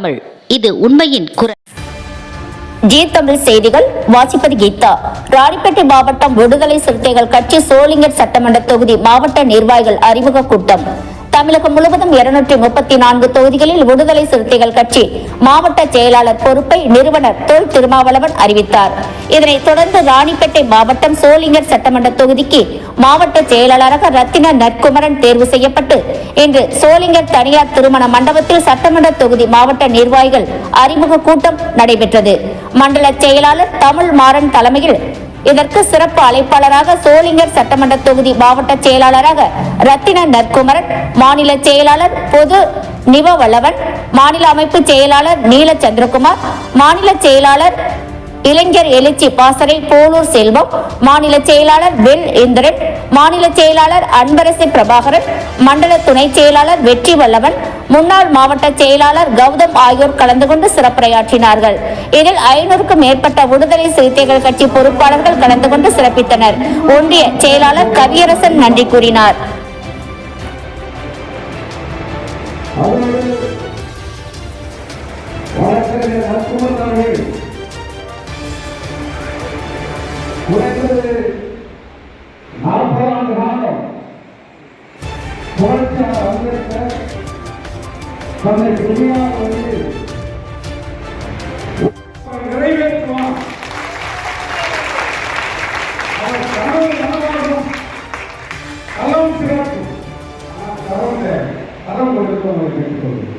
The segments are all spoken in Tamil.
தமிழ், இது உண்மையின் குரல். ஜி தமிழ் செய்திகள் வாசிப்பது கீதா. ராணிப்பேட்டை மாவட்டம் விடுதலை சிறுத்தைகள் கட்சி சோளிங்கர் சட்டமன்ற தொகுதி மாவட்ட நிர்வாகிகள் அறிமுக கூட்டம். தமிழகம் முழுவதும் 234 தொகுதிகளில் விடுதலை சிறுத்தைகள் கட்சி மாவட்ட செயலாளர் பொறுப்பை நிறுவனர் தொல் திருமாவளவன் அறிவித்தார். இதனைத் தொடர்ந்து ராணிப்பேட்டை மாவட்டம் சோளிங்கர் சட்டமன்ற தொகுதிக்கு மாவட்ட செயலாளராக ரத்தின நற்குமரன் தேர்வு செய்யப்பட்டு இன்று சோளிங்கர் தனியார் திருமண மண்டபத்தில் சட்டமன்ற தொகுதி மாவட்ட நிர்வாகிகள் அறிமுக கூட்டம் நடைபெற்றது. மண்டல செயலாளர் தமிழ் மாறன் தலைமையில் இதற்கு சிறப்பு அழைப்பாளராக சோளிங்கர் சட்டமன்ற தொகுதி மாவட்ட செயலாளராக ரத்தின நற்குமரன், மாநில செயலாளர் பொது நிவவல்லவன், மாநில அமைப்பு செயலாளர் நீல சந்திரகுமார், மாநில செயலாளர் இளைஞர் எழுச்சி பாசறை போலூர் செல்வம், மாநில செயலாளர் வெல் இந்திரன், மாநில செயலாளர் அன்பரசு பிரபாகரன், மண்டல துணை செயலாளர் வெற்றி வல்லவன், முன்னாள் மாவட்ட செயலாளர் கௌதம் ஆகியோர் கலந்து கொண்டு சிறப்புரையாற்றினார்கள். இதில் 500க்கும் மேற்பட்ட விடுதலை சிறுத்தைகள் கட்சி பொறுப்பாளர்கள் கலந்து கொண்டு சிறப்பித்தனர். ஒன்றிய செயலாளர் கவியரசன் நன்றி கூறினார். குறைந்தது 40 ஆண்டு காலம் புரட்சியாளர் அம்பேத்கர் தன்னை துணியாக நிறைவேற்றுவான். அவர் கனவு நனவாகும், களம் சிறக்கும். களம் கொடுத்து கேட்டுக்கொள்வது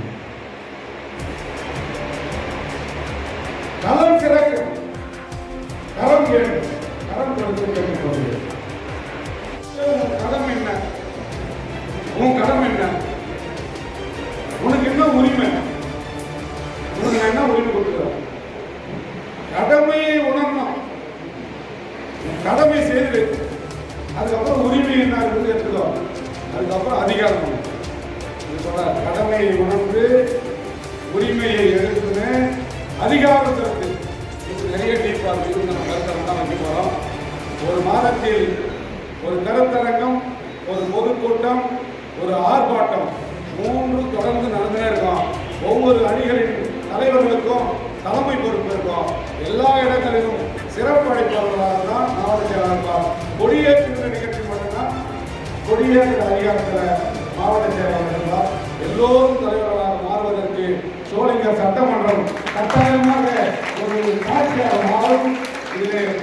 களம் சிறக்கும், களம் கேட்கும், களம் கொடுத்து கேட்டுக்கொள்வது. கடமை என்ன? உன் கடமை என்ன? உனக்கு என்ன உரிமை? உனக்கு என்ன உரிமை கொடுக்கிறோம்? கடமையை உணரணும், கடமை செய்து அதுக்கப்புறம் உரிமை என்ன இருந்து எடுத்துக்கோ, அதுக்கப்புறம் அதிகாரம். கடமையை உணர்ந்து உரிமையை எடுத்துன்னு அதிகாரத்திற்கு நிறைய டீப்பாக நம்ம கருத்தரங்கம் வைக்க போறோம். ஒரு மாதத்தில் ஒரு கருத்தரங்கம், ஒரு பொதுக்கூட்டம், ஒரு ஆர்ப்பாட்டம், 3 தொடர்ந்து நடந்தே இருக்கும். ஒவ்வொரு அணிகளின் தலைவர்களுக்கும் தலைமை பொறுப்பு இருக்கும். எல்லா இடங்களிலும் சிறப்பு அழைப்பாளர்களாக தான் மாவட்ட செயலாளர். கொடியேற்றுகிற நிகழ்ச்சி மட்டும்தான் கொடியேற்ற அதிகாரத்தில் மாவட்ட செயலாளர்கள் தான். எல்லோரும் தலைவர்களாக மாறுவதற்கு சோளிங்கர் சட்டமன்றம் கட்டாயமாக ஒரு காட்சியாக மாறும். இதில்